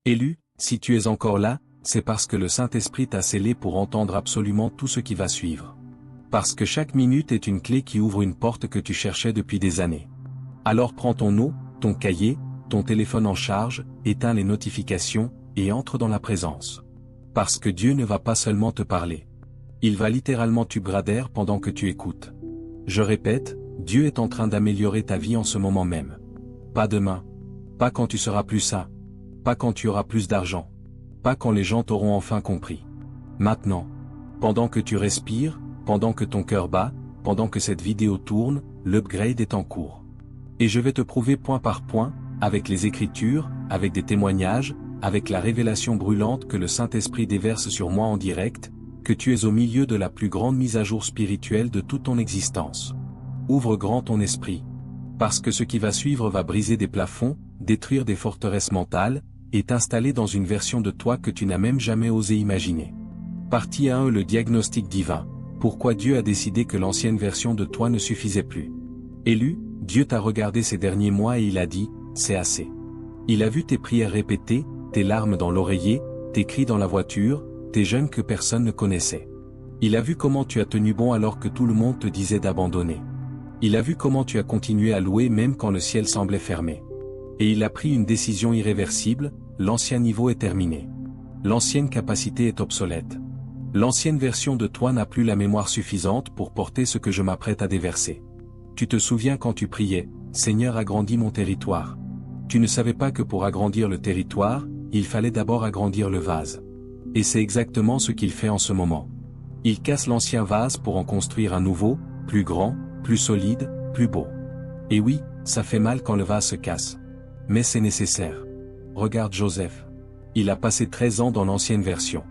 Élu, si tu es encore là, c'est parce que le Saint-Esprit t'a scellé pour entendre absolument tout ce qui va suivre. Parce que chaque minute est une clé qui ouvre une porte que tu cherchais depuis des années. Alors prends ton eau, ton cahier, ton téléphone en charge, éteins les notifications, et entre dans la présence. Parce que Dieu ne va pas seulement te parler. Il va littéralement t'upgrader pendant que tu écoutes. Je répète, Dieu est en train d'améliorer ta vie en ce moment même. Pas demain. Pas quand tu seras plus sain. Pas quand tu auras plus d'argent. Pas quand les gens t'auront enfin compris. Maintenant. Pendant que tu respires, pendant que ton cœur bat, pendant que cette vidéo tourne, l'upgrade est en cours. Et je vais te prouver point par point, avec les Écritures, avec des témoignages, avec la révélation brûlante que le Saint-Esprit déverse sur moi en direct, que tu es au milieu de la plus grande mise à jour spirituelle de toute ton existence. Ouvre grand ton esprit. Parce que ce qui va suivre va briser des plafonds, détruire des forteresses mentales, et t'installer dans une version de toi que tu n'as même jamais osé imaginer. Partie 1. Le diagnostic divin. Pourquoi Dieu a décidé que l'ancienne version de toi ne suffisait plus. Élu, Dieu t'a regardé ces derniers mois et il a dit, c'est assez. Il a vu tes prières répétées, tes larmes dans l'oreiller, tes cris dans la voiture, tes jeûnes que personne ne connaissait. Il a vu comment tu as tenu bon alors que tout le monde te disait d'abandonner. Il a vu comment tu as continué à louer même quand le ciel semblait fermé. Et il a pris une décision irréversible, l'ancien niveau est terminé. L'ancienne capacité est obsolète. L'ancienne version de toi n'a plus la mémoire suffisante pour porter ce que je m'apprête à déverser. Tu te souviens quand tu priais, Seigneur agrandis mon territoire. Tu ne savais pas que pour agrandir le territoire, il fallait d'abord agrandir le vase. Et c'est exactement ce qu'il fait en ce moment. Il casse l'ancien vase pour en construire un nouveau, plus grand, plus solide, plus beau. Et oui, ça fait mal quand le vase se casse. Mais c'est nécessaire. Regarde Joseph. Il a passé 13 ans dans l'ancienne version.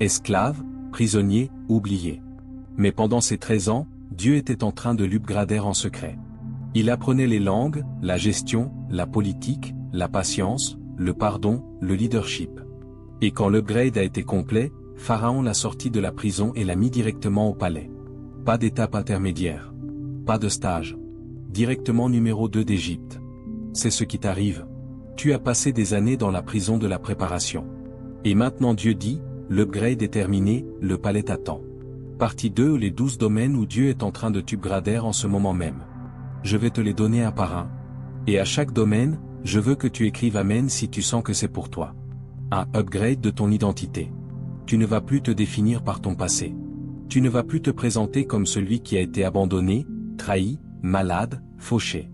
Esclave, prisonnier, oublié. Mais pendant ces 13 ans, Dieu était en train de l'upgrader en secret. Il apprenait les langues, la gestion, la politique, la patience, le pardon, le leadership. Et quand l'upgrade a été complet, Pharaon l'a sorti de la prison et l'a mis directement au palais. Pas d'étape intermédiaire. Pas de stage. Directement numéro 2 d'Égypte. C'est ce qui t'arrive. Tu as passé des années dans la prison de la préparation. Et maintenant Dieu dit, l'upgrade est terminé, le palais t'attend. Partie 2. Les 12 domaines où Dieu est en train de t'upgrader en ce moment même. Je vais te les donner un par un. Et à chaque domaine, je veux que tu écrives Amen si tu sens que c'est pour toi. Un upgrade de ton identité. Tu ne vas plus te définir par ton passé. Tu ne vas plus te présenter comme celui qui a été abandonné, trahi, malade, fauché.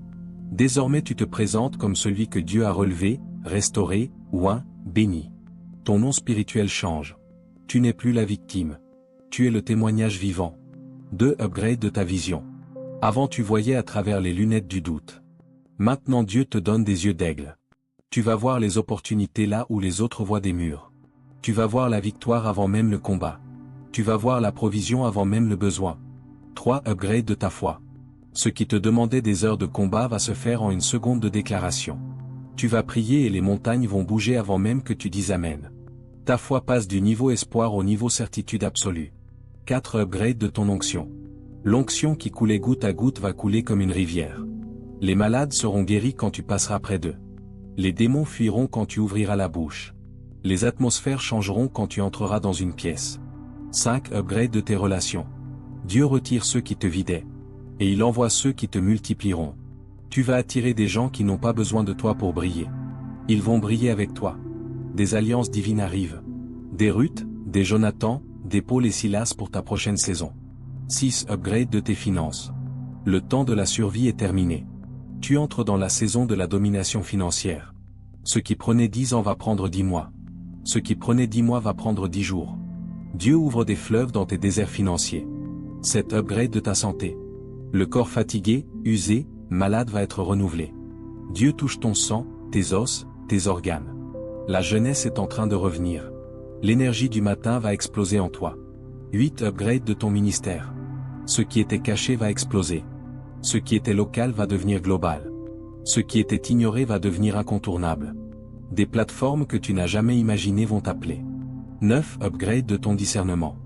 Désormais tu te présentes comme celui que Dieu a relevé, restauré, oint, béni. Ton nom spirituel change. Tu n'es plus la victime. Tu es le témoignage vivant. 2. Upgrade de ta vision. Avant tu voyais à travers les lunettes du doute. Maintenant Dieu te donne des yeux d'aigle. Tu vas voir les opportunités là où les autres voient des murs. Tu vas voir la victoire avant même le combat. Tu vas voir la provision avant même le besoin. 3. Upgrade de ta foi. Ce qui te demandait des heures de combat va se faire en une seconde de déclaration. Tu vas prier et les montagnes vont bouger avant même que tu dises Amen. Ta foi passe du niveau espoir au niveau certitude absolue. 4. Upgrade de ton onction. L'onction qui coulait goutte à goutte va couler comme une rivière. Les malades seront guéris quand tu passeras près d'eux. Les démons fuiront quand tu ouvriras la bouche. Les atmosphères changeront quand tu entreras dans une pièce. 5. Upgrade de tes relations. Dieu retire ceux qui te vidaient. Et il envoie ceux qui te multiplieront. Tu vas attirer des gens qui n'ont pas besoin de toi pour briller. Ils vont briller avec toi. Des alliances divines arrivent. Des Ruth, des Jonathan, des Paul et Silas pour ta prochaine saison. 6. Upgrade de tes finances. Le temps de la survie est terminé. Tu entres dans la saison de la domination financière. Ce qui prenait 10 ans va prendre 10 mois. Ce qui prenait 10 mois va prendre 10 jours. Dieu ouvre des fleuves dans tes déserts financiers. 7. Upgrade de ta santé. Le corps fatigué, usé, malade va être renouvelé. Dieu touche ton sang, tes os, tes organes. La jeunesse est en train de revenir. L'énergie du matin va exploser en toi. 8. Upgrade de ton ministère. Ce qui était caché va exploser. Ce qui était local va devenir global. Ce qui était ignoré va devenir incontournable. Des plateformes que tu n'as jamais imaginées vont t'appeler. 9. Upgrade de ton discernement.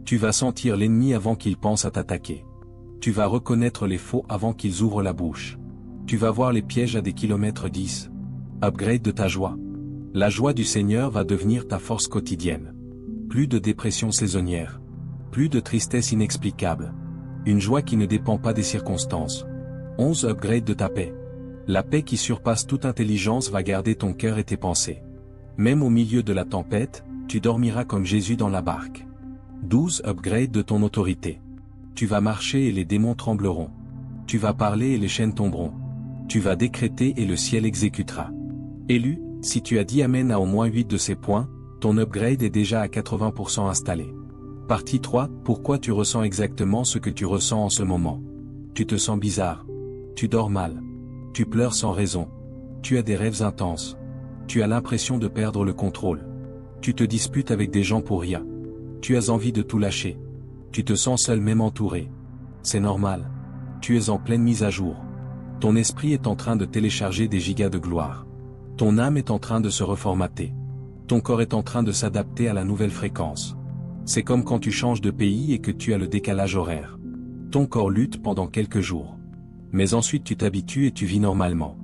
Tu vas sentir l'ennemi avant qu'il pense à t'attaquer. Tu vas reconnaître les faux avant qu'ils ouvrent la bouche. Tu vas voir les pièges à des kilomètres 10. Upgrade de ta joie. La joie du Seigneur va devenir ta force quotidienne. Plus de dépression saisonnière. Plus de tristesse inexplicable. Une joie qui ne dépend pas des circonstances. 11 Upgrade de ta paix. La paix qui surpasse toute intelligence va garder ton cœur et tes pensées. Même au milieu de la tempête, tu dormiras comme Jésus dans la barque. 12 Upgrade de ton autorité. Tu vas marcher et les démons trembleront. Tu vas parler et les chaînes tomberont. Tu vas décréter et le ciel exécutera. Élu, si tu as dit Amen à au moins 8 de ces points, ton upgrade est déjà à 80% installé. Partie 3, pourquoi tu ressens exactement ce que tu ressens en ce moment? Tu te sens bizarre. Tu dors mal. Tu pleures sans raison. Tu as des rêves intenses. Tu as l'impression de perdre le contrôle. Tu te disputes avec des gens pour rien. Tu as envie de tout lâcher. Tu te sens seul même entouré. C'est normal. Tu es en pleine mise à jour. Ton esprit est en train de télécharger des gigas de gloire. Ton âme est en train de se reformater. Ton corps est en train de s'adapter à la nouvelle fréquence. C'est comme quand tu changes de pays et que tu as le décalage horaire. Ton corps lutte pendant quelques jours. Mais ensuite tu t'habitues et tu vis normalement.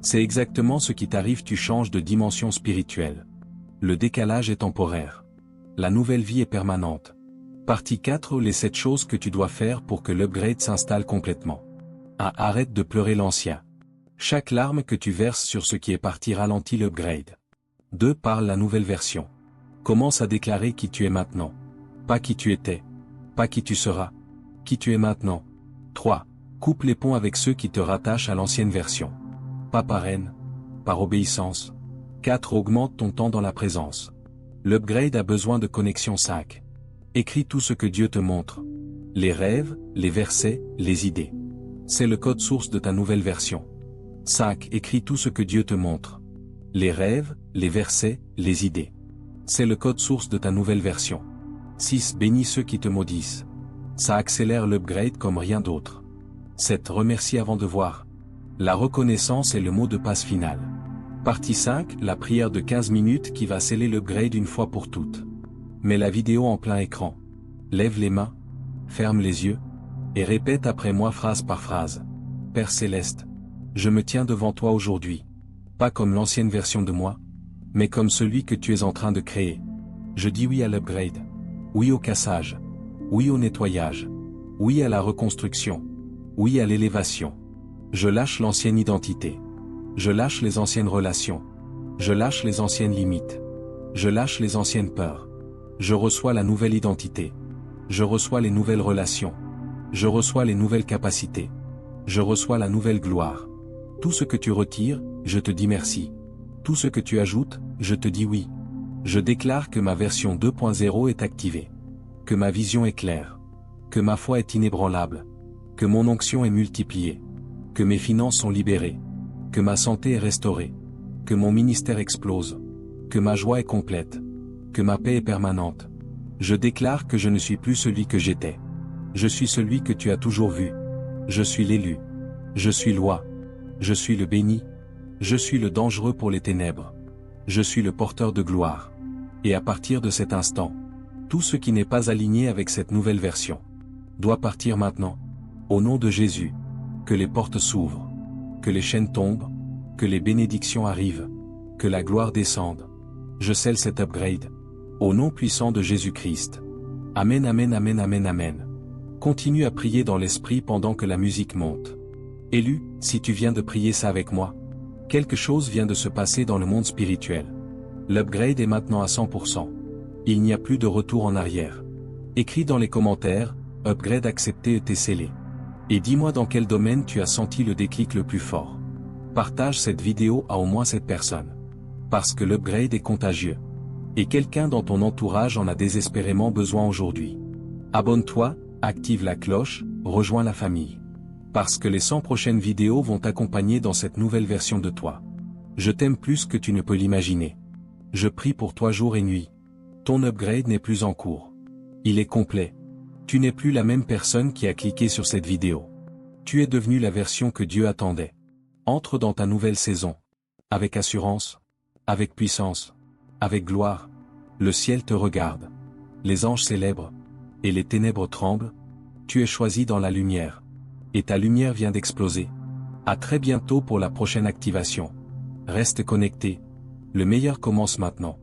C'est exactement ce qui t'arrive, tu changes de dimension spirituelle. Le décalage est temporaire. La nouvelle vie est permanente. Partie 4, les 7 choses que tu dois faire pour que l'upgrade s'installe complètement. 1. Arrête de pleurer l'ancien. Chaque larme que tu verses sur ce qui est parti ralentit l'upgrade. 2. Parle la nouvelle version. Commence à déclarer qui tu es maintenant. Pas qui tu étais. Pas qui tu seras. Qui tu es maintenant. 3. Coupe les ponts avec ceux qui te rattachent à l'ancienne version. Pas par haine. Par obéissance. 4. Augmente ton temps dans la présence. L'upgrade a besoin de connexion. 5. Écris tout ce que Dieu te montre. Les rêves, les versets, les idées. C'est le code source de ta nouvelle version. 5. Écris tout ce que Dieu te montre. Les rêves, les versets, les idées. C'est le code source de ta nouvelle version. 6. Bénis ceux qui te maudissent. Ça accélère l'upgrade comme rien d'autre. 7. Remercie avant de voir. La reconnaissance est le mot de passe final. Partie 5. La prière de 15 minutes qui va sceller l'upgrade une fois pour toutes. Mets la vidéo en plein écran. Lève les mains. Ferme les yeux. Et répète après moi phrase par phrase. Père Céleste, je me tiens devant toi aujourd'hui. Pas comme l'ancienne version de moi, mais comme celui que tu es en train de créer. Je dis oui à l'upgrade. Oui au cassage. Oui au nettoyage. Oui à la reconstruction. Oui à l'élévation. Je lâche l'ancienne identité. Je lâche les anciennes relations. Je lâche les anciennes limites. Je lâche les anciennes peurs. Je reçois la nouvelle identité. Je reçois les nouvelles relations. Je reçois les nouvelles capacités. Je reçois la nouvelle gloire. Tout ce que tu retires, je te dis merci. Tout ce que tu ajoutes, je te dis oui. Je déclare que ma version 2.0 est activée. Que ma vision est claire. Que ma foi est inébranlable. Que mon onction est multipliée. Que mes finances sont libérées. Que ma santé est restaurée. Que mon ministère explose. Que ma joie est complète. Que ma paix est permanente. Je déclare que je ne suis plus celui que j'étais. Je suis celui que tu as toujours vu. Je suis l'élu. Je suis loi. Je suis le béni. Je suis le dangereux pour les ténèbres. Je suis le porteur de gloire. Et à partir de cet instant, tout ce qui n'est pas aligné avec cette nouvelle version doit partir maintenant. Au nom de Jésus, que les portes s'ouvrent, que les chaînes tombent, que les bénédictions arrivent, que la gloire descende. Je scelle cet upgrade. Au nom puissant de Jésus-Christ. Amen, amen, amen, amen, amen. Continue à prier dans l'esprit pendant que la musique monte. Élu, si tu viens de prier ça avec moi, quelque chose vient de se passer dans le monde spirituel. L'upgrade est maintenant à 100%. Il n'y a plus de retour en arrière. Écris dans les commentaires, upgrade accepté et scellé. Et dis-moi dans quel domaine tu as senti le déclic le plus fort. Partage cette vidéo à au moins 7 personnes. Parce que l'upgrade est contagieux. Et quelqu'un dans ton entourage en a désespérément besoin aujourd'hui. Abonne-toi, active la cloche, rejoins la famille. Parce que les 100 prochaines vidéos vont t'accompagner dans cette nouvelle version de toi. Je t'aime plus que tu ne peux l'imaginer. Je prie pour toi jour et nuit. Ton upgrade n'est plus en cours. Il est complet. Tu n'es plus la même personne qui a cliqué sur cette vidéo. Tu es devenu la version que Dieu attendait. Entre dans ta nouvelle saison. Avec assurance. Avec puissance. Avec gloire. Le ciel te regarde. Les anges célèbrent. Et les ténèbres tremblent. Tu es choisi dans la lumière. Et ta lumière vient d'exploser. À très bientôt pour la prochaine activation. Reste connecté. le meilleur commence maintenant.